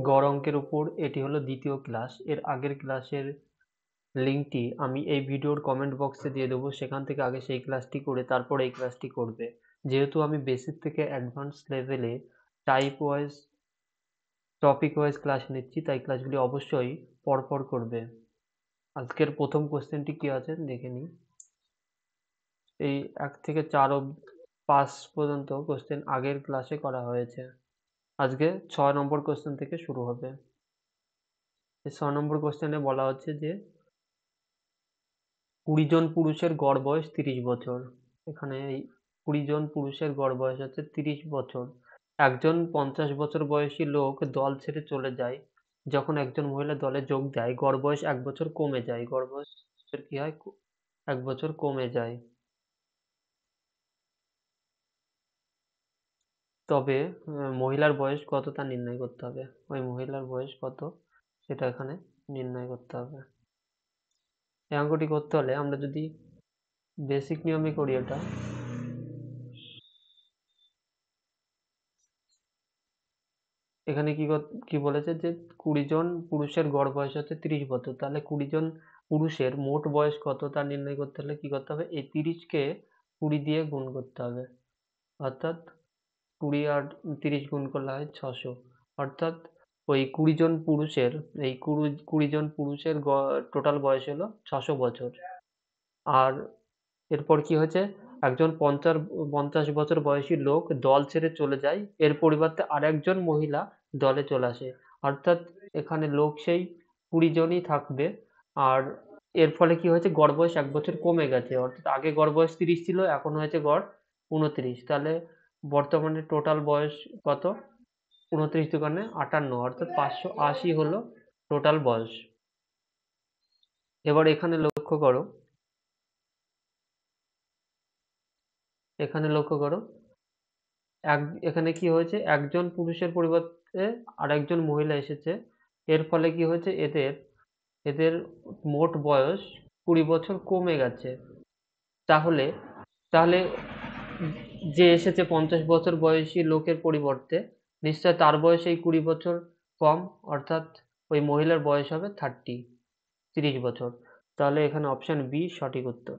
গড় অঙ্কের উপর এটি হলো দ্বিতীয় ক্লাস। এর আগের ক্লাসের লিঙ্কটি আমি এই ভিডিওর কমেন্ট বক্সে দিয়ে দেবো, সেখান থেকে আগে সেই ক্লাসটি করে তারপর এই ক্লাসটি করবে। যেহেতু আমি বেসিক থেকে অ্যাডভান্স লেভেলে type wise topic wise class নিচ্ছি, তাই ক্লাসগুলি অবশ্যই পরপর করবে। আজকের প্রথম কোশ্চেনটি কি আছে দেখে নিই। এই 1 থেকে 4 5 পর্যন্ত কোশ্চেন আগের ক্লাসে করা হয়েছে। আজকে 6 নম্বর কোশ্চেন থেকে শুরু হবে। এই 6 নম্বর কোশ্চেনে বলা হচ্ছে যে 20 জন পুরুষের গড় বয়স 30 বছর। এখানে এই 20 জন পুরুষের গড় বয়স হচ্ছে 30 বছর। একজন 50 বছর বয়সী লোক দল ছেড়ে চলে যায়। যখন একজন মহিলা দলে যোগ দেয়, গড় বয়স 1 বছর কমে যায়। গড় বয়স কি হয়? 1 বছর কমে যায়। তবে মহিলার বয়স কত তা নির্ণয় করতে হবে। ওই মহিলার বয়স কত সেটা এখানে নির্ণয় করতে হবে। এই অঙ্কটি করতে হলে আমরা যদি বেসিক নিয়মে করি, এটা এখানে কি বলেছে যে 20 জন পুরুষের গড় বয়স হচ্ছে 30 বছর। তাহলে 20 জন পুরুষের মোট বয়স কত তা নির্ণয় করতে হলে কি করতে হবে? এই 30 কে 20 দিয়ে গুণ করতে হবে। অর্থাৎ 20 আর 30 গুণ করলে হয় 600। অর্থাৎ ওই 20 জন পুরুষের এই 20 জন পুরুষের টোটাল বয়স হলো 600 বছর। আর এরপর কি হয়েছে? একজন 50 বছর বয়সী লোক দল ছেড়ে চলে যায়। এর পরিবর্তে আরেকজন মহিলা দলে চলে আসে। অর্থাৎ এখানে লোক সেই 20 জনই থাকবে। আর এর ফলে কি হয়েছে? গড় বয়স 1 বছর কমে গেছে। অর্থাৎ আগে গড় বয়স 30 ছিল, এখন হয়েছে গড় 29। তাহলে বর্তমানে টোটাল বয়স কত? 29 দুগুণে 58, অর্থাৎ 580 হলো টোটাল বয়স। এবার এখানে লক্ষ্য করো, এখানে কি হয়েছে? একজন পুরুষের পরিবর্তে আরেকজন মহিলা এসেছে। এর ফলে কি হয়েছে? এদের এদের মোট বয়স 20 বছর কমে গেছে। তাহলে তাহলে যে এসেছে 50 বছর বয়সী লোকের পরিবর্তে, নিশ্চয় তার বয়স এই 20 বছর কম। অর্থাৎ ওই মহিলার বয়স হবে 30 বছর। তাহলে এখানে অপশন বি সঠিক উত্তর।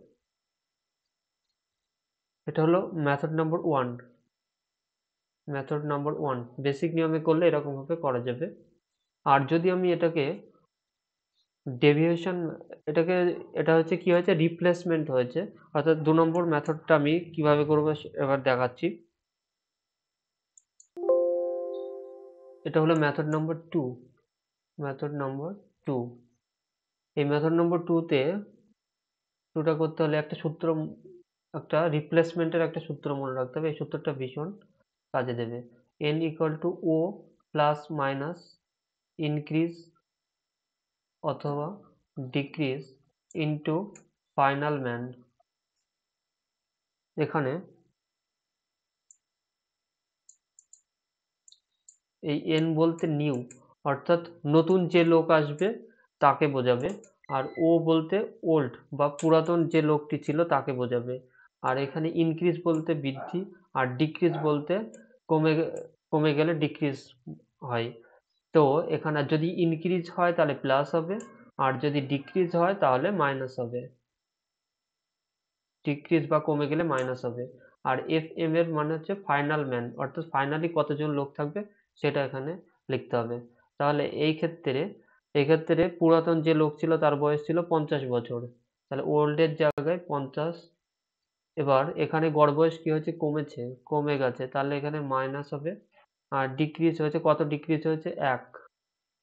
এটা হলো মেথড নাম্বার 1। বেসিক নিয়মে করলে এরকম ভাবে করা যাবে। আর যদি আমি এটাকে ডেভিয়েশন এটাকে এটা হচ্ছে কি হয়েছে? রিপ্লেসমেন্ট হয়েছে। অর্থাৎ 2 নম্বর মেথডটা আমি কিভাবে করব এবার দেখাচ্ছি। এটা হলো মেথড নাম্বার 2। Method number 2। এই মেথড নাম্বার 2 তে 2টা করতে হলে একটা রিপ্লেসমেন্টের একটা সূত্র মনে রাখতে হবে। এই সূত্রটা ভীষণ কাজে দেবে। n = o plus minus increase অথবা ডিক্রিজ ইনটু ফাইনাল ম্যান। এখানে এই n বলতে নিউ, অর্থাৎ নতুন যে লোক আসবে তাকে বোঝাবে। আর ও বলতে ওল্ড বা পুরাতন যে লোকটি ছিল তাকে বোঝাবে। আর এখানে ইনক্রিজ বলতে বৃদ্ধি, আর ডিক্রিজ বলতে কমে কমে গেলে ডিক্রিজ হয়। তো এখানে যদি ইনক্রিজ হয় তাহলে প্লাস হবে, আর যদি ডিক্রিজ হয় তাহলে মাইনাস হবে। ডিক্রিজ বা কমে গেলে মাইনাস হবে। আর এফ এম এর মানে হচ্ছে ফাইনাল ম্যান, অর্থাৎ ফাইনালি কতজন লোক থাকবে সেটা এখানে লিখতে হবে। তাহলে এই ক্ষেত্রে পুরাতন যে লোক ছিল তার বয়স ছিল 50 বছর। তাহলে ওল্ড এর জায়গায় 50। এবার এখানে গড় বয়স কি হয়েছে? কমে গেছে। তাহলে এখানে মাইনাস হবে। আর ডিক্রিজ হয়েছে, কত ডিক্রিজ হয়েছে? 1।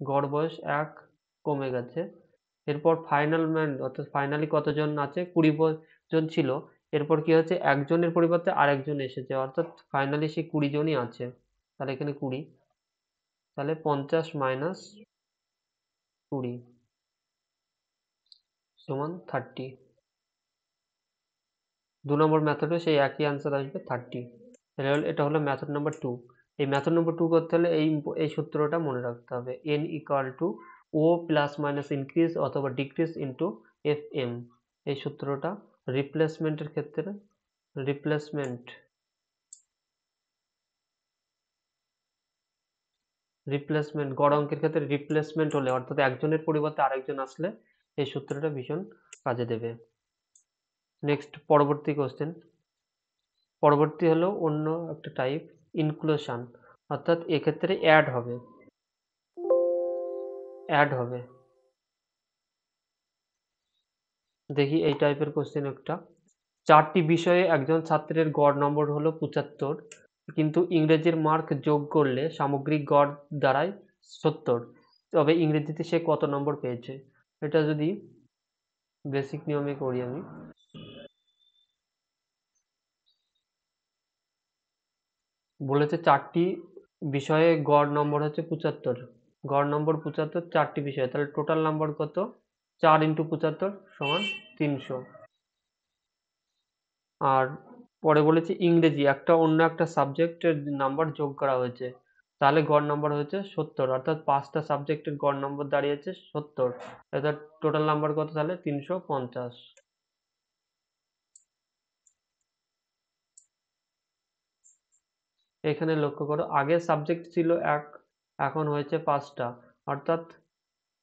গড় বয়স 1 কমে গেছে। এরপর ফাইনাল ম্যান, অর্থাৎ ফাইনালি কতজন আছে? 20 জন ছিল। এরপর কি হচ্ছে? একজনের পরিবর্তে আরেকজন এসেছে, অর্থাৎ ফাইনালি সেই 20 জনই আছে। তাহলে এখানে 20। তাহলে 50 মাইনাস 20 সমান 30। 2 নম্বর মেথডে সেই একই অ্যান্সার আসবে 30। এটা হলো মেথড নাম্বার 2। এই মেথড নাম্বার 2 করতে হলে এই সূত্রটা মনে রাখতে হবে। n = o plus minus increase অথবা ডিক্রিজ ইনটু fm। এই সূত্রটা রিপ্লেসমেন্টের ক্ষেত্রে রিপ্লেসমেন্ট রিপ্লেসমেন্ট, গড় অঙ্কের ক্ষেত্রে রিপ্লেসমেন্ট হলে অর্থাৎ একজনের পরিবর্তে আরেকজন আসলে এই সূত্রটা ভীষণ কাজে দেবে। নেক্সট পরবর্তী কোশ্চেন, পরবর্তী হলো অন্য একটা টাইপ, ইনক্লুশন, অর্থাৎ এক্ষেত্রে অ্যাড হবে, অ্যাড হবে। দেখি এই টাইপের কোশ্চেন একটা, 4টি বিষয়ে একজন ছাত্রের গড় নম্বর হলো 75, কিন্তু ইংরেজির মার্ক যোগ করলে সামগ্রিক গড় দাঁড়ায় 70, তবে ইংরেজিতে সে কত নম্বর পেয়েছে? এটা যদি বেসিক নিয়মে করি আমি, বলেছে 4টি বিষয়ে গড় নম্বর হচ্ছে 75, গড় নম্বর 75, 4টি বিষয়, তাহলে টোটাল নাম্বার কত? 4 ইন্টু 75 সমান 300। আর পরে বলেছে ইংরেজি একটা অন্য একটা সাবজেক্টের নাম্বার যোগ করা হয়েছে, তাহলে গড় নাম্বার হয়েছে 70, অর্থাৎ 5টা সাবজেক্টের গড় নম্বর দাঁড়িয়েছে 70, অর্থাৎ টোটাল নাম্বার কত তাহলে 350। এখানে লক্ষ্য করো, আগের সাবজেক্ট ছিল এক, এখন হয়েছে 5টা, অর্থাৎ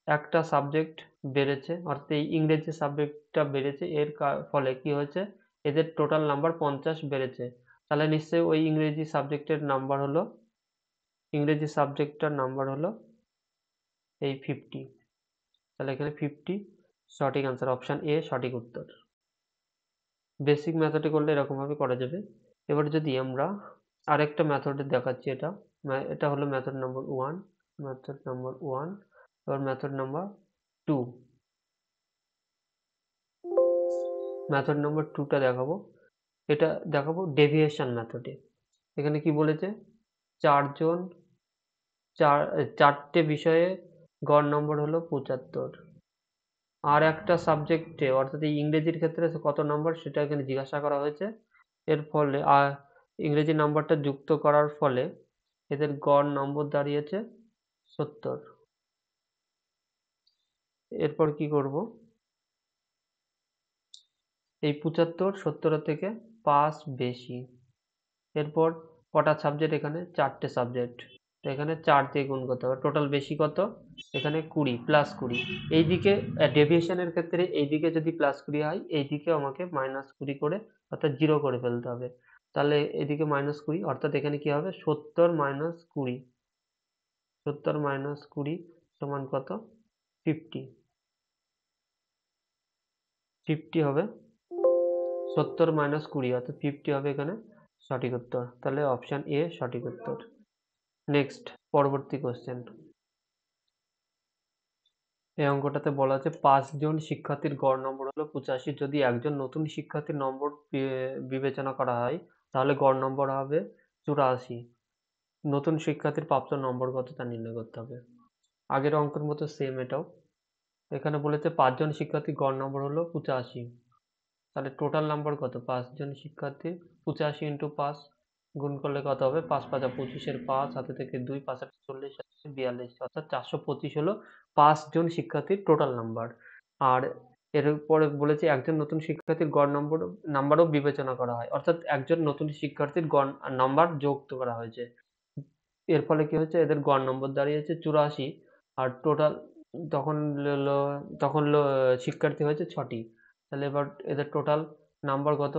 একটা সাবজেক্ট বেড়েছে, অর্থাৎ এই ইংরেজি সাবজেক্টটা বেড়েছে, এর ফলে কি হয়েছে, এদের টোটাল নাম্বার 50 বেড়েছে, তাহলে নিশ্চয়ই ওই ইংরেজি সাবজেক্টের নাম্বার হলো, ইংরেজি সাবজেক্টটার নাম্বার হলো এই 50, তাহলে এখানে 50 সঠিক আনসার, অপশন এ সঠিক উত্তর। বেসিক মেথডে করলে এরকম ভাবে করা যাবে। এবার যদি আমরা আরেকটা মেথডে দেখাচ্ছি, এটা এটা হলো মেথড নাম্বার 1, মেথড নাম্বার 1, এবার মেথড নাম্বার 2, মেথড নাম্বার 2টা দেখাবো, এটা দেখাবো ডেভিয়েশন মেথডে। এখানে কি বলেছে, চারজন চারটে বিষয়ে গড় নম্বর হলো 75, আর একটা সাবজেক্টে অর্থাৎ এই ইংরেজির ক্ষেত্রে কত নম্বর সেটা এখানে জিজ্ঞাসা করা হয়েছে, এর ফলে ইংরেজি নাম্বারটা যুক্ত করার ফলে এদের গড় নম্বর দাঁড়িয়েছে 70। এরপর কি করব, এই 75 70 থেকে 5 বেশি, এরপর কটা সাবজেক্ট, এখানে 4টে সাবজেক্ট, তো এখানে 4 দিয়ে গুণ করতে হবে, টোটাল বেশি কত, এখানে 20 প্লাস 20, এইদিকে ডেভিয়েশনের ক্ষেত্রে এইদিকে যদি প্লাস 20 হয়, এইদিকে আমাকে মাইনাস 20 করে অর্থাৎ 0 করে ফেলতে হবে, তাহলে এদিকে মাইনাস 20, অর্থাৎ এখানে কি হবে 70 মাইনাস 20, 70 মাইনাস 20 সমান কত, 50, 50 হবে, 70 মাইনাস 20 অর্থাৎ 50 হবে এখানে সঠিক উত্তর, তাহলে অপশন এ সঠিক উত্তর। নেক্সট পরবর্তী কোশ্চেন, এই অঙ্কটাতে বলা আছে 5 জন শিক্ষার্থীর গড় নম্বর হলো 85, যদি একজন নতুন শিক্ষার্থীর নম্বর বিবেচনা করা হয় তাহলে গড় নম্বর হবে 84, নতুন শিক্ষার্থীর প্রাপ্ত নম্বর কত তা নির্ণয় করতে হবে। আগের অঙ্কের মতো সেম এটাও, এখানে বলেছে 5 জন শিক্ষার্থীর গড় নম্বর হলো 85, তাহলে টোটাল নাম্বার কত, 5 জন শিক্ষার্থীর 85 ইন্টু 5 গুণ করলে কত হবে, 5 5 25 এর 5 হাতে থেকে 2 5 8 40 42, অর্থাৎ 425 হলো 5 জন শিক্ষার্থীর টোটাল নাম্বার। আর এর পরে বলেছে একজন নতুন শিক্ষার্থীর গড় নাম্বারও বিবেচনা করা হয়, অর্থাৎ একজন নতুন শিক্ষার্থীর গড় নাম্বার যুক্ত করা হয়েছে, এর ফলে কি হচ্ছে, এদের গড় নম্বর দাঁড়িয়েছে 84, আর টোটাল তখন তখন শিক্ষার্থী হয়েছে 6টি, তাহলে এবার এদের টোটাল নাম্বার কত,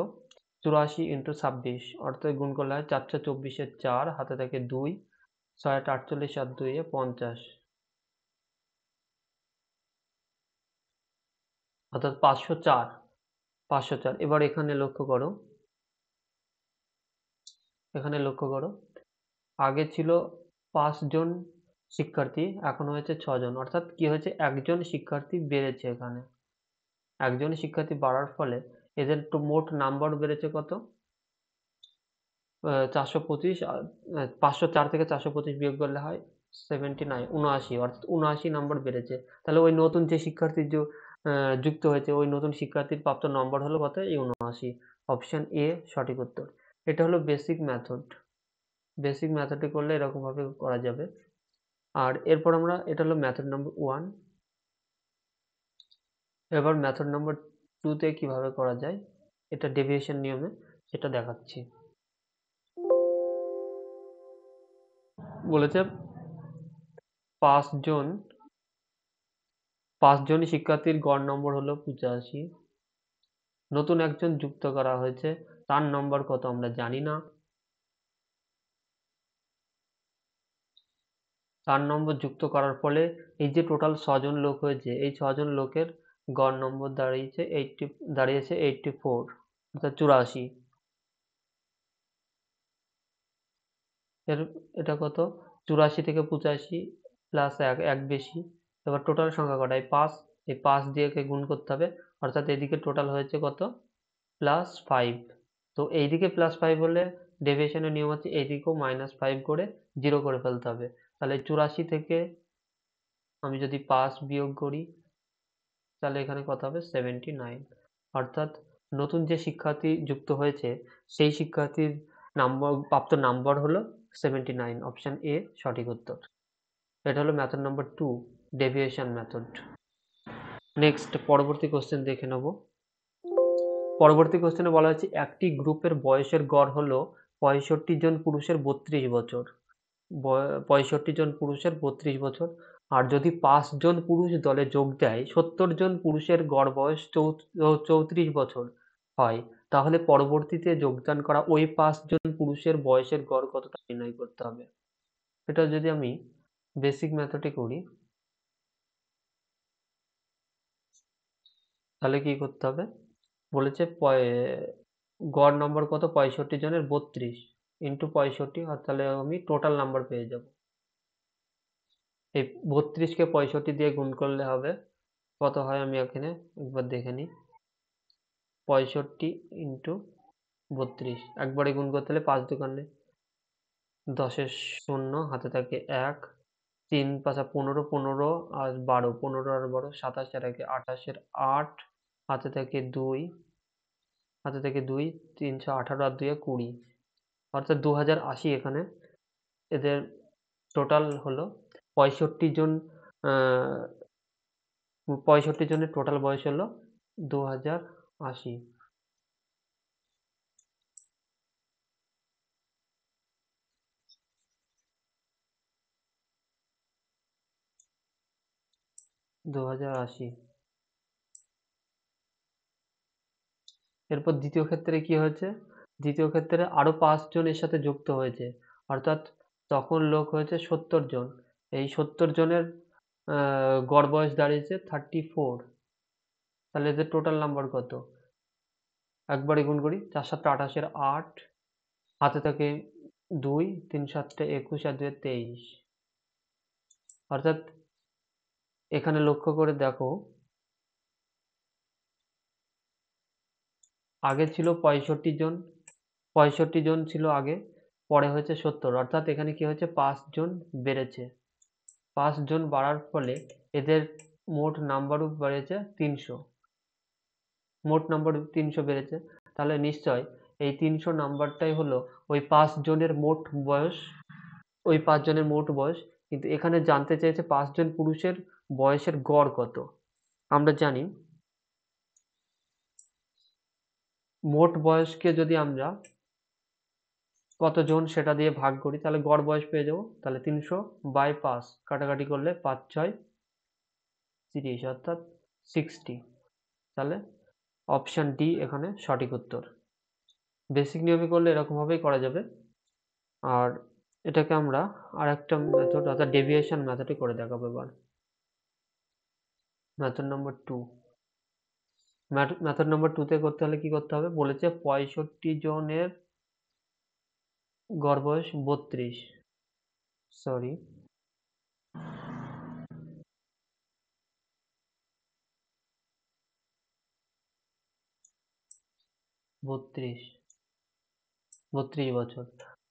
84 ইন্টু 26, অর্থাৎ গুণ করলে হয় 424 এর 4 হাতে থাকে 2, 6 8 48 আর 2 এ 50, অর্থাৎ 504, 504। এবার এখানে লক্ষ্য করো, এখানে লক্ষ্য করো, আগে ছিল 5 জন শিক্ষার্থী, এখন হয়েছে 6 জন, অর্থাৎ কি হয়েছে, একজন শিক্ষার্থী বেড়েছে, এখানে একজন শিক্ষার্থী বাড়ার ফলে এদের তো মোট নাম্বার বেড়েছে কত, 425, 504 থেকে 425 বিয়োগ করলে হয় 79, 79, অর্থাৎ 79 নাম্বার বেড়েছে, তাহলে ওই নতুন যে শিক্ষার্থী যুক্ত হয়েছে ওই নতুন শিক্ষার্থীর প্রাপ্ত নম্বর হলো কত, এই 79, অপশন এ সঠিক উত্তর। এটা হলো বেসিক মেথড, বেসিক মেথডে করলে এরকম ভাবে করা যাবে। আর এরপর আমরা, এটা হলো মেথড নাম্বার 1, এবার মেথড নাম্বার 2 তে কিভাবে করা যায়, এটা ডেভিয়েশন নিয়মে, সেটা দেখাচ্ছি। বলেছে পাঁচজন শিক্ষার্থীর গড় নম্বর হলো 85। নতুন একজন যুক্ত করা হয়েছে, তার নম্বর কত আমরা জানি না। তার নম্বর যুক্ত করার ফলে এই যে টোটাল 6 জন লোক হয়েছে, এই 6 জন লোকের গড় নম্বর দাঁড়িয়েছে 84, অর্থাৎ 84। এটা কত? 84 থেকে 85 প্লাস 1 বেশি। এবার টোটাল সংখ্যা কটা? এই 5, এই 5 দিয়ে একে গুণ করতে হবে, অর্থাৎ এদিকে টোটাল হয়েছে কত? +5। তো এইদিকে +5 হলে ডেভিয়েশনের নিয়ম হচ্ছে এইদিকেও -5 করে 0 করে ফেলতে হবে। তাহলে 84 থেকে আমি যদি 5 বিয়োগ করি তাহলে এখানে কত হবে? 79। অর্থাৎ নতুন যে শিক্ষার্থী যুক্ত হয়েছে সেই শিক্ষার্থীর প্রাপ্ত নাম্বার হলো 79। অপশন এ সঠিক উত্তর। এটা হলো method number 2, deviation method. Next পরবর্তী কোশ্চেন দেখে নেব। পরবর্তী কোশ্চেনে বলা হচ্ছে একটি গ্রুপের বয়সের গড় হলো 65 জন পুরুষের 32 বছর। 65 জন পুরুষের 32 বছর। আর যদি 5 জন পুরুষ দলে যোগ দেয় 70 জন পুরুষের গড় বয়স 34 বছর হয়, তাহলে পরবর্তীতে যোগদান করা ওই 5 জন পুরুষের বয়সের গড় কত তা নির্ণয় করতে হবে। এটা যদি আমি বেসিক মেথডে করি তাহলে কি করতে হবে? বলেছে গড় নম্বর কত? 65 জনের 32 ইন্টু 65, আর তাহলে আমি টোটাল নাম্বার পেয়ে যাব। এই 32কে 65 দিয়ে গুণ করলে হবে কত হয় আমি এখানে একবার দেখে নিই। 65 ইন্টু 32 একবারে গুণ করতে হলে 5 দোকানে 10-এর 0, হাতে থাকে 1, 3 পাঁচা 15, 15 আর 12, 15 আর 12 27, আর 1 28-এর 8, হাতে থাকে 2, 318 আর 2 20, অর্থাৎ 2080। এখানে এদের টোটাল হলো 65 জন। 65 জনের টোটাল বয়স হলো 2080। 2080। এরপর দ্বিতীয় ক্ষেত্রে কি হয়েছে? দ্বিতীয় ক্ষেত্রে আরো 5 জন এর সাথে যুক্ত হয়েছে, অর্থাৎ তখন লোক হয়েছে 70 জন। এই 70 জনের গড় বয়স দাঁড়িয়েছে 34। তাহলে এদের টোটাল নাম্বার কত? একবারে গুণ করি, 4 7 28-এর 8, হাতে থাকে 2, 3 7 21 আর 2 23। অর্থাৎ এখানে লক্ষ্য করে দেখো, আগে ছিল 65 জন ছিল আগে, পরে হয়েছে 70, অর্থাৎ এখানে কি হয়েছে? 5 জন বেড়েছে। 5 জন বাড়ার ফলে এদের মোট নাম্বারও বেড়েছে 300। মোট নাম্বার 300 বেড়েছে। তাহলে নিশ্চয় এই 300 নাম্বারটাই হলো ওই 5 জনের মোট বয়স। ওই 5 জনের মোট বয়স। কিন্তু এখানে জানতে চেয়েছে 5 জন পুরুষের বয়সের গড় কত। আমরা জানি মোট বয়সকে যদি আমরা কতজন সেটা দিয়ে ভাগ করি তাহলে গড় বয়স পেয়ে যাবো। তাহলে 300/5 কাটাকাটি করলে 5 6 30, অর্থাৎ 60। তাহলে অপশন ডি এখানে সঠিক উত্তর। বেসিক নিয়মে করলে এরকম ভাবেই করা যাবে। আর এটাকে আমরা আরেকটা মেথড অর্থাৎ ডেভিয়েশন মেথডে করে দেখাবো এবার। Method number 2। মেথড নাম্বার 2 তে করতে হলে কি করতে হবে? বলেছে 65 জনের গড় বয়স 32, সরি 32 বছর।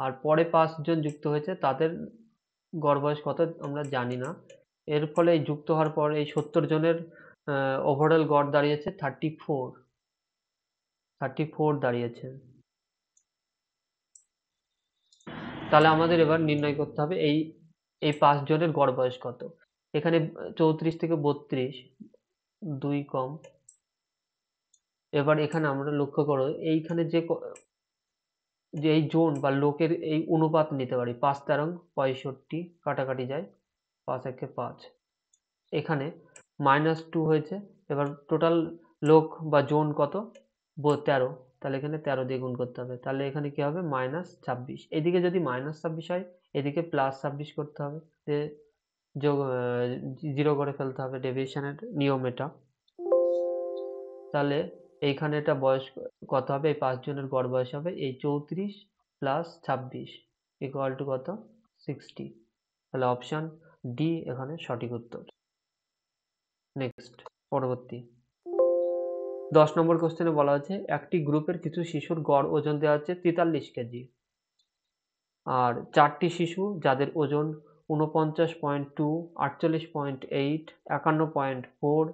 আর পরে 5 জন যুক্ত হয়েছে, তাদের গড় বয়স কত আমরা জানি না। এর ফলে যুক্ত হওয়ার পর এই 70 জনের ওভারঅল গড় দাঁড়িয়েছে 34 দাঁড়িয়েছে। তাহলে আমাদের এবার নির্ণয় করতে হবে এই 5 জনের গড় বয়স কত। এখানে 34 থেকে 32 2 কম। এবার এখানে আমরা লক্ষ্য করো এইখানে যে এই জন বা লোকের এই অনুপাত নিতে পারি। 5 তেরং 65, কাটাকাটি যায় 5 একে 5, এখানে -2 হয়েছে। এবার টোটাল লোক বা জন কত? 13, তাহলে এখানে 13 দিয়ে গুণ করতে হবে। তাহলে এখানে কি হবে? -26। এদিকে যদি -26 হয়, এদিকে +26 করতে হবে। যে যোগ 0 করে ফেলতে হবে, ডেভিয়েশনের নিয়ম এটা। তাহলে এইখানে এটা বয়স কত হবে? এই 5 জনের গড় বয়স হবে এই 34 প্লাস 26 ইকুয়াল টু কত? 60। তাহলে অপশন ডি এখানে সঠিক উত্তর। নেক্সট, পরবর্তী 10 নম্বর কোশ্চেনে বলা আছে একটি গ্রুপের কিছু শিশুর গড় ওজন দেওয়া হচ্ছে 43 কেজি। আর 4টি শিশু যাদের ওজন 49.2, 48.8, 51.4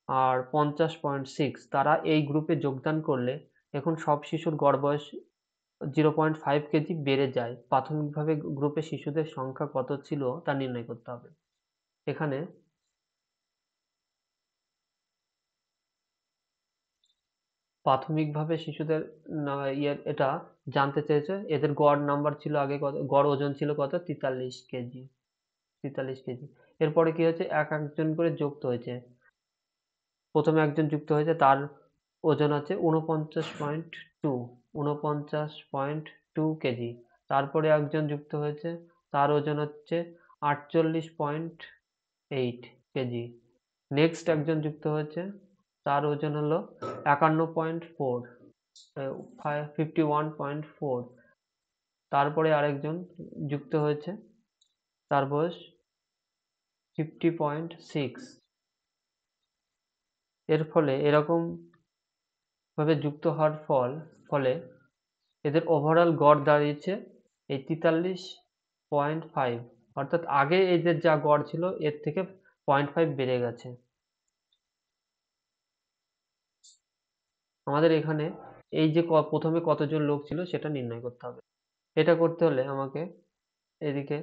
আর 50.6 তারা এই গ্রুপে যোগদান করলে এখন সব শিশুর গড় বয়স 0.5 কেজি বেড়ে যায়। প্রাথমিকভাবে গ্রুপে শিশুদের সংখ্যা কত ছিল তা নির্ণয় করতে হবে। এখানে প্রাথমিকভাবে শিশুদের এটা জানতে চেয়েছে, এদের গড় নাম্বার ছিল আগে কত, গড় ওজন ছিল কত? 43 কেজি। 43 কেজি। এরপরে কি হয়েছে? একজন করে যুক্ত হয়েছে। প্রথমে একজন যুক্ত হয়েছে, তার ওজন আছে 49.2, 49.2 কেজি। তারপরে একজন যুক্ত হয়েছে, তার ওজন হচ্ছে 48.8 কেজি। নেক্সট একজন যুক্ত হয়েছে, তার ওজন হলো 51.4, 51.4। তারপরে আরেকজন যুক্ত হয়েছে, তার বয়স 50.6। এর ফলে এরকম ভাবে যুক্ত হওয়ার ফলে এদের ওভারঅল গড় দাঁড়িয়েছে এই 43.5, অর্থাৎ আগে এদের যা গড় ছিল এর থেকে 0.5 বেড়ে গেছে। আমাদের এখানে এই যে প্রথমে কতজন লোক ছিল সেটা নির্ণয় করতে হবে। এটা করতে হলে আমাকে এদিকে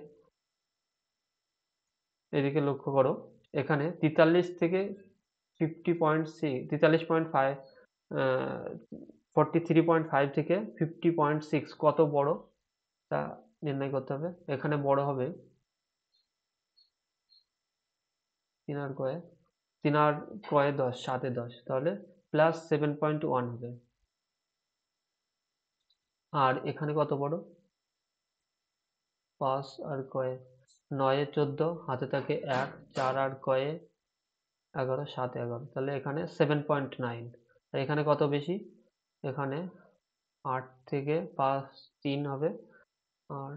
এদিকে লক্ষ্য করো, এখানে 43 থেকে 50.6, 43.5, 43.5 থেকে 50.6 কত বড় তা নির্ণয় করতে হবে। এখানে বড় হবে 3 আর কয়ে 10, 7 এ 10, তাহলে +7.1 হবে। আর এখানে কত বড়? 5 আর কয়ে 9 এ 14, হাতে থাকে 1, 4 আর কয়ে 11, 7 এ 11, তাহলে এখানে 7.9। এখানে কত বেশি? এখানে 8 থেকে 5 3 হবে, আর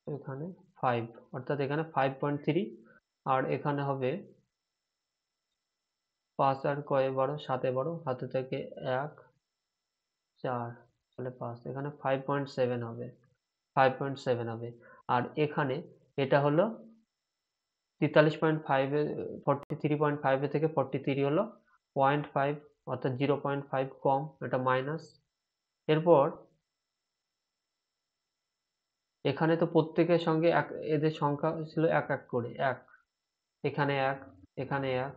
এখানে 5, অর্থাৎ এখানে 5.3। আর এখানে হবে 5 আর কয়ে 12, 7 এ 12, হাতে থেকে 1, 4, তাহলে 5, এখানে 5.7 হবে, 5.7 হবে। আর এখানে এটা হলো 43.5 এ 43.5 এ থেকে 43 হলো 0.5, অর্থাৎ 0.5 কম, এটা মাইনাস। এরপর এখানে তো প্রত্যেকের সঙ্গে এদের সংখ্যা ছিল এক এক করে, 1, এখানে 1, এখানে 1,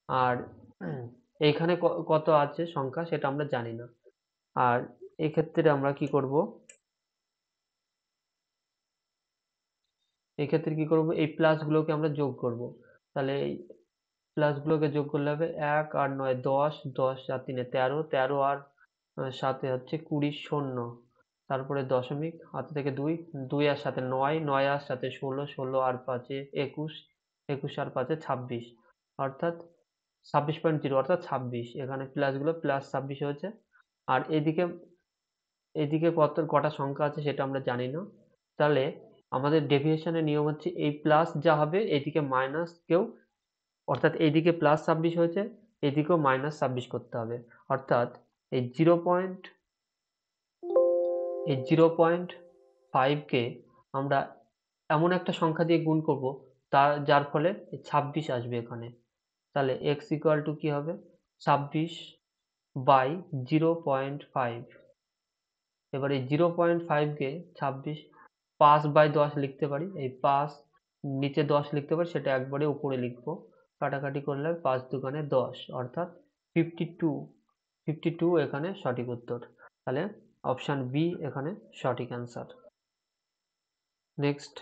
আর এইখানে কত আছে সংখ্যা সেটা আমরা জানি না। আর এক্ষেত্রে আমরা কি করব? এক্ষেত্রে কি করব? এই প্লাস গুলোকে আমরা যোগ করব। তাহলে এই প্লাস গুলোকে যোগ করলে হবে 1 আর 9 10, 10 আর 3 13, 13 আর 7 হচ্ছে 20, শূন্য, তারপরে দশমিক, হাতে থেকে 2, 2 আর 7 9, 9 আর 7 16, 16 আর 5 21, 21 আর 5 26, অর্থাৎ 26.0, অর্থাৎ 26। এখানে প্লাস গুলো প্লাস 26 হয়েছে। আর এদিকে এদিকে কটা সংখ্যা আছে সেটা আমরা জানি না। তাহলে আমাদের ডেভিয়েশনের নিয়ম হচ্ছে এই প্লাস যা হবে এদিকে মাইনাস কেউ, অর্থাৎ এইদিকে +26 হয়েছে, এদিকেও -26 করতে হবে। অর্থাৎ এই 0.5 কে আমরা এমন একটা সংখ্যা দিয়ে গুণ করব যার ফলে 26 আসবে এখানে। তাহলে x equal to কি হবে? 26/0.5। এবার এই 0.5 কে 26 5/10 লিখতে পারি। এই 5 নিচে 10 লিখতে পারি, সেটা একবারে উপরে লিখবো। কাটাকাটি করলে 5 দুগুণে 10, অর্থাৎ 52। 52 এখানে সঠিক উত্তর। তাহলে অপশন বি এখানে সঠিক অ্যান্সার। নেক্সট,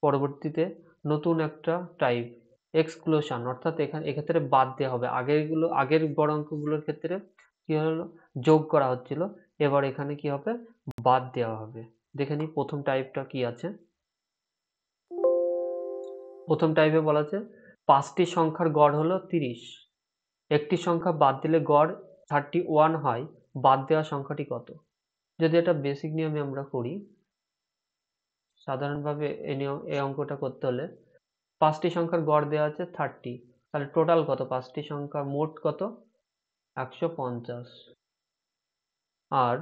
পরবর্তীতে নতুন একটা টাইপ এক্সক্লুশন, অর্থাৎ এক্ষেত্রে বাদ দেওয়া হবে। আগের বড় অঙ্কগুলোর ক্ষেত্রে কি হলো, যোগ করা হচ্ছিল, এবার এখানে কি হবে, বাদ দেওয়া হবে। দেখে নিই প্রথম টাইপটা কি আছে। প্রথম টাইপে বলা আছে 5টি সংখ্যার গড় হলো 30, একটি সংখ্যা বাদ দিলে গড় 31 হয়, বাদ দেওয়া সংখ্যাটি কত? যদি এটা বেসিক নিয়মে আমরা করি, সাধারণভাবে এই অঙ্কটা করতে হলে 5টি সংখ্যার গড় দেওয়া আছে 30, তাহলে টোটাল কত, 5টি সংখ্যা মোট কত, 150, আর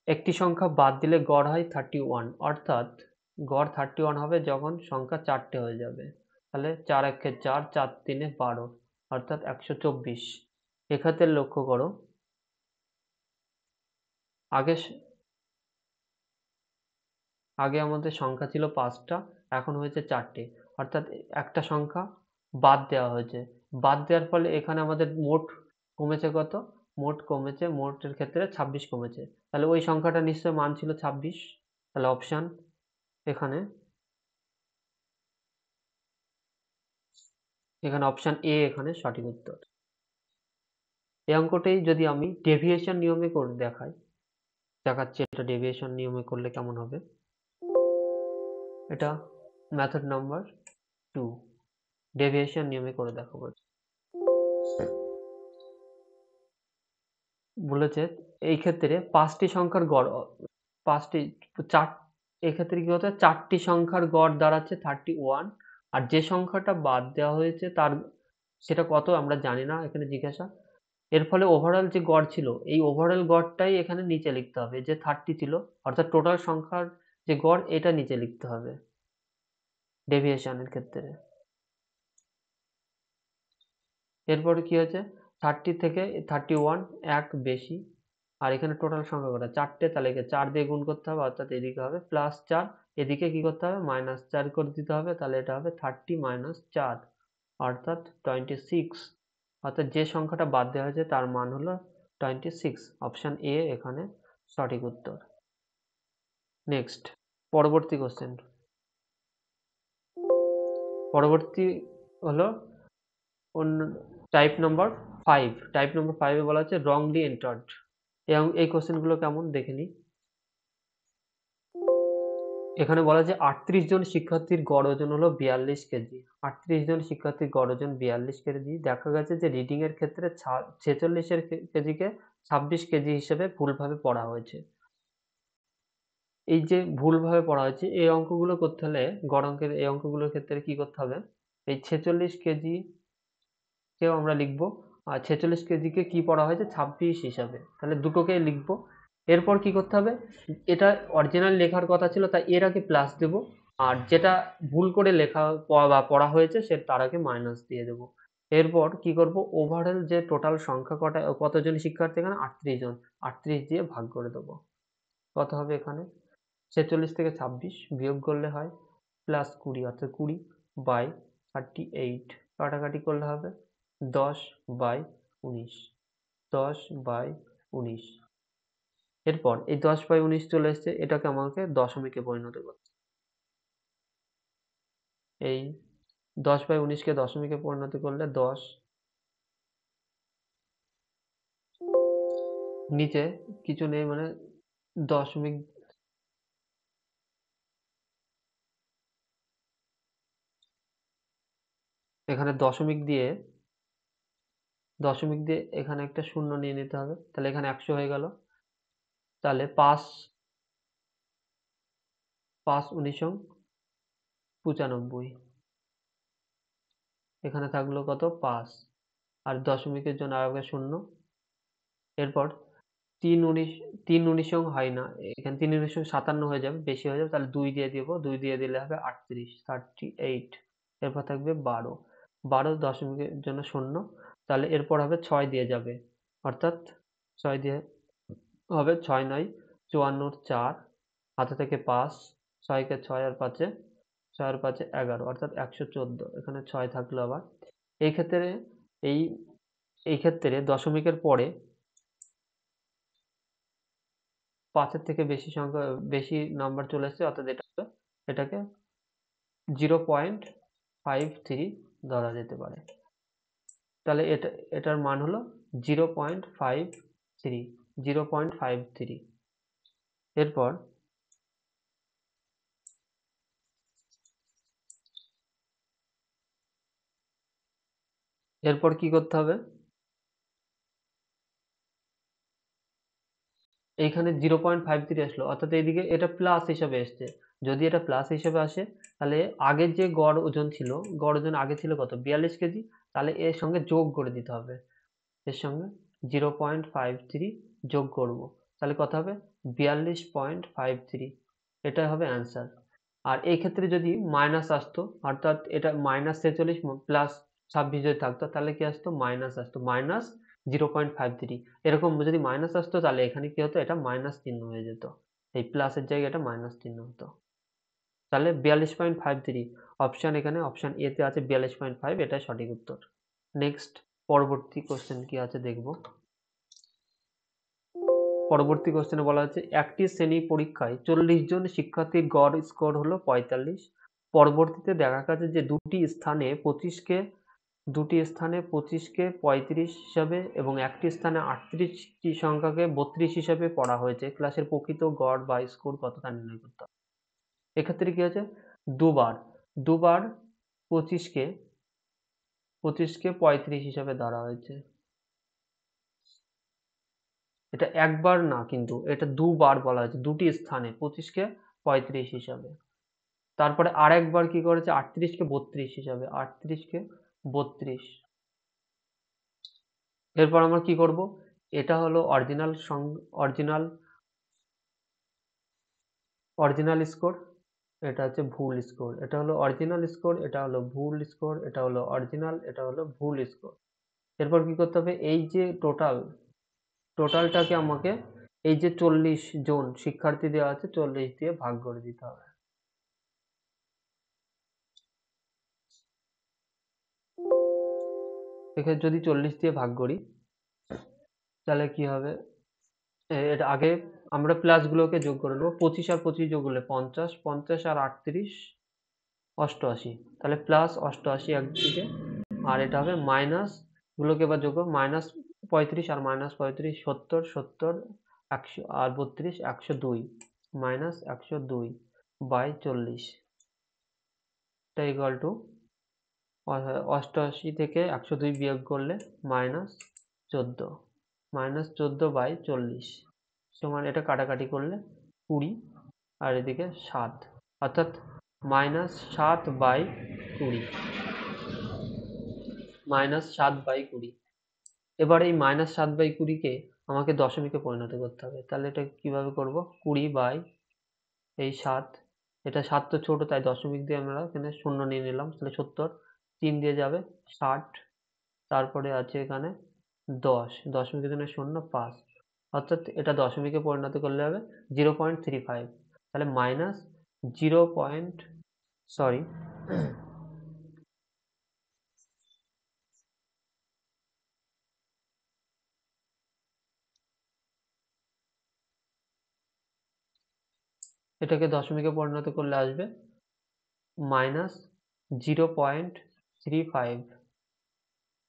একটি সংখ্যা বাদ দিলে গড় হয় 31, অর্থাৎ গড় 31 হবে যখন সংখ্যা 4টে হয়ে যাবে। তাহলে 4 একে 4, 4 তিনে 12, অর্থাৎ 124। এক্ষেত্রে লক্ষ্য করো, আগে আগে আমাদের সংখ্যা ছিল 5টা, এখন হয়েছে 4টে, অর্থাৎ একটা সংখ্যা বাদ দেওয়া হয়েছে। বাদ দেওয়ার ফলে এখানে আমাদের মোট কমেছে কত, মোটের ক্ষেত্রে 26 কমেছে। তাহলে ওই সংখ্যাটা নিশ্চয় মান ছিল 26, তাহলে অপশন এখানে অপশন এ এখানে সঠিক উত্তর। এই অঙ্কটাই যদি আমি ডেভিয়েশন নিয়মে করে দেখাচ্ছি এটা ডেভিয়েশন নিয়মে করলে কেমন হবে। এটা মেথড নাম্বার 2, ডেভিয়েশন নিয়মে করে দেখাবো। বলেছে এই ক্ষেত্রে 5টি সংখ্যার গড়, 5টি 4, এক্ষেত্রে কি হতো, 4টি সংখ্যার গড় দাঁড়াচ্ছে 31, আর যে সংখ্যাটা বাদ দেওয়া হয়েছে সেটা কত আমরা জানি না, এখানে জিজ্ঞাসা। এর ফলে ওভারঅল যে গড় ছিল, এই ওভারঅল গড়টাই এখানে নিচে লিখতে হবে, যে 30 ছিল, অর্থাৎ টোটাল সংখ্যার যে গড় এটা নিচে লিখতে হবে ডেভিয়েশনের ক্ষেত্রে। এরপরে কি হয়েছে, 30 থেকে 31 এক বেশি, আর এখানে টোটাল সংখ্যা কটা, 4টে, তাহলে একে 4 দিয়ে গুণ করতে হবে, অর্থাৎ এদিকে হবে +4, এদিকে কি করতে হবে, -4 করে দিতে হবে, তাহলে এটা হবে 30 - 4, অর্থাৎ 26, অর্থাৎ যে সংখ্যাটা বাদ দেওয়া হয়েছে তার মান হলো 26। অপশন এ এখানে সঠিক উত্তর। নেক্সট, পরবর্তী কোশ্চেন। পরবর্তী হলো অন্য টাইপ নাম্বার 5। টাইপ নাম্বার 5 এ বলা হচ্ছে wrongly entered। এই কোশ্চেনগুলো কেমন দেখে নিই। এখানে বলা আছে 38 জন শিক্ষার্থীর গড় ওজন হলো 42 কেজি। 38 জন শিক্ষার্থীর গড় ওজন 42 কেজি। দেখা গেছে যে রিডিং এর ক্ষেত্রে 46 কেজিকে 26 কেজি হিসেবে ভুলভাবে পড়া হয়েছে। এই যে ভুলভাবে পড়া হয়েছে, এই অঙ্কগুলো করতে হলে, গড় অঙ্কের এই অঙ্কগুলোর ক্ষেত্রে কি করতে হবে, এই 46 কেজি কেও আমরা লিখব, আর 46 কেজিকে কি পড়া হয়েছে 26 হিসাবে, তাহলে দুটোকেই লিখব। এরপর কি করতে হবে, এটা অরিজিনাল লেখার কথা ছিল তাই এর আগে প্লাস দেব, আর যেটা ভুল করে লেখা বা পড়া হয়েছে সে তার আগে মাইনাস দিয়ে দেব। এরপর কি করব, ওভারঅল যে টোটাল সংখ্যা কতজন শিক্ষার্থী, এখানে 38 জন, 38 দিয়ে ভাগ করে দেব। কত হবে এখানে, 46 থেকে 26 বিয়োগ করলে হয় +20, অর্থাৎ 20/38, কাটাকাটি করলে হবে 10/19, 10/19। এরপর এই 10/19 চলে এসছে, এটাকে আমাকে দশমিকে পরিণত করতে। এই 10/19 কে দশমিকে পরিণত করলে 10, নিচে কিছু নেই মানে দশমিক, এখানে দশমিক দিয়ে এখানে একটা শূন্য নিয়ে নিতে হবে, তাহলে এখানে 100 হয়ে গেল। তাহলে 5×19=95, এখানে থাকলো কত 5, আর দশমিকের জন্য আর একটা শূন্য। এরপর 3×19 হয় না, এখানে 3×57 হয়ে যাবে, বেশি হয়ে যাবে, তাহলে 2 দিয়ে দিব, 2 দিয়ে দিলে হবে 38। এরপর থাকবে 12, 12 দশমিকের জন্য শূন্য, তাহলে এরপর হবে 6 দিয়ে যাবে, অর্থাৎ 6 দিয়ে হবে 6×9=54, হাতে থেকে 5, 6 কে 6 আর 5 11, অর্থাৎ 114, এখানে 6 থাকলো আবার। এই ক্ষেত্রে এই এই ক্ষেত্রে দশমিকের পরে 5 এর থেকে বেশি নাম্বার চলে এসেছে, অর্থাৎ এটাকে 0.53 ধরা যেতে পারে। তাহলে এটার মান হলো 0.53। এরপর কি করতে হবে, এইখানে 0.53 আসলো, অর্থাৎ এইদিকে এটা প্লাস হিসাবে এসছে। যদি এটা প্লাস হিসাবে আসে তাহলে আগের যে গড় ওজন ছিল, গড় ওজন আগে ছিল কত 42 কেজি, তাহলে এর সঙ্গে যোগ করে দিতে হবে, এর সঙ্গে 0.53 যোগ করব, তাহলে কত হবে 42.53। এটা হবে অ্যান্সার। আর এই ক্ষেত্রে যদি মাইনাস আসতো, অর্থাৎ এটা -46 প্লাস 26 যদি থাকতো, তাহলে কি আসতো, মাইনাস আসতো, -0.53। এরকম যদি মাইনাস আসতো তাহলে এখানে কি হতো, এটা মাইনাস চিহ্ন হয়ে যেত, এই প্লাসের জায়গায় এটা মাইনাস চিহ্ন হতো। তাহলে 42.53 অপশন, এখানে অপশন এ তে আছে 42.5, এটাই সঠিক উত্তর। নেক্সট পরবর্তী কোশ্চেন কি আছে দেখব। পরবর্তী কোশ্চেনে বলা হচ্ছে একটি শ্রেণী পরীক্ষায় 40 জন শিক্ষার্থীর গড় স্কোর হলো 45। পরবর্তীতে দেখা গেছে যে দুটি স্থানে 25কে 35 হিসাবে এবং একটি স্থানে 38টি সংখ্যাকে 32 হিসাবে পড়া হয়েছে। ক্লাসের প্রকৃত গড় বা স্কোর কত তা নির্ণয় করতে হবে। এক্ষেত্রে কি হয়েছে, দুবার 25কে 35 হিসাবে ধরা হয়েছে। এটা একবার না, কিন্তু এটা দুবার বলা হয়েছে, দুটি স্থানে 25কে 35 হিসাবে। তারপরে আরেকবার কি করেছে 38কে 32 হিসাবে, 38কে 32। এরপর আমরা কি করব, এটা হলো অরিজিনাল অরিজিনাল স্কোর, এটা হচ্ছে ভুল স্কোর। এটা হলো অরিজিনাল স্কোর, এটা হলো ভুল স্কোর, এটা হলো অরিজিনাল, এটা হলো ভুল স্কোর। এরপর কি করতে হবে, এই যে টোটালটাকে আমাকে, এই যে 40 জন শিক্ষার্থী দেওয়া আছে 40 দিয়ে ভাগ করে দিতে হবে। এখানে যদি 40 দিয়ে ভাগ করি তাহলে কি হবে, এটা আগে আমরা প্লাস গুলোকে যোগ করে নেবো, 25 আর 25 যোগ করলে 50, 50 আর 38 88, তাহলে প্লাস 88 একদিকে, আর এটা হবে মাইনাস গুলোকে এবার যোগ করবো, -35 আর -35 70, 70 100 আর 32 102, -102 বাই 40, এটা ইকুয়াল টু 88 থেকে 102 বিয়োগ করলে -14, -14/40 সমান, এটা কাটাকাটি করলে 20 আর এদিকে 7, অর্থাৎ -7/20, -7/20। এবার এই -7/20 কে আমাকে দশমিকে পরিণত করতে হবে, তাহলে এটা কিভাবে করব, 20/7, এটা 7 তো ছোট, তাই দশমিক দিয়ে আমরা এখানে শূন্য নিয়ে নিলাম, তাহলে 70, 3 দিয়ে যাবে 60, তারপরে আছে এখানে 10, দশমিকের জন্য 0 5, অর্থাৎ এটা দশমিকে পরিণত করলে হবে 0.35, তাহলে মাইনাস 0. সরি, এটাকে দশমিকে পরিণত করলে আসবে -0.35।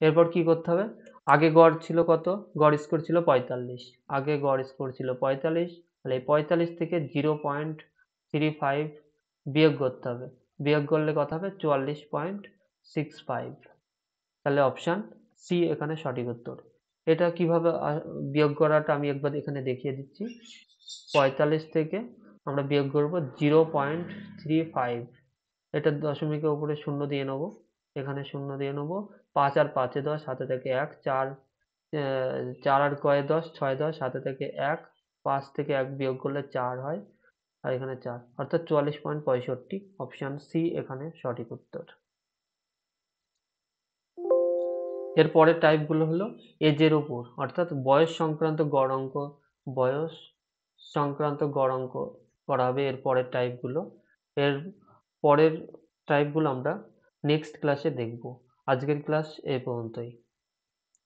এরপর কি করতে হবে, আগে গড় ছিল কত, গড় স্কোর ছিল 45, আগে গড় স্কোর ছিল 45, তাহলে এই 45 থেকে 0.35 বিয়োগ করতে হবে, বিয়োগ করলে কত হবে 44.65, তাহলে অপশন সি এখানে সঠিক উত্তর। এটা কিভাবে বিয়োগ করাটা আমি একবার এখানে দেখিয়ে দিচ্ছি। 45 থেকে আমরা বিয়োগ করব 0.35, এটা দশমিকের উপরে শূন্য দিয়ে নেব, এখানে শূন্য দিয়ে নেব, 5 আর 5 10, হাতে থেকে 1, 4 আর কয়ে 10, 6 10, হাতে থেকে 1, 5 থেকে 1 বিয়োগ করলে 4 হয়, আর এখানে 4, অর্থাৎ 44.65, অপশন সি এখানে সঠিক উত্তর। এর পরের টাইপগুলো হলো এজের উপর, অর্থাৎ বয়স সংক্রান্ত গড় অঙ্ক করা হবে এর পরের টাইপগুলো। এর পরের টাইপগুলো আমরা নেক্সট ক্লাসে দেখব। আজকের ক্লাস এই পর্যন্তই।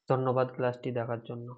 ধন্যবাদ ক্লাসটি দেখার জন্য।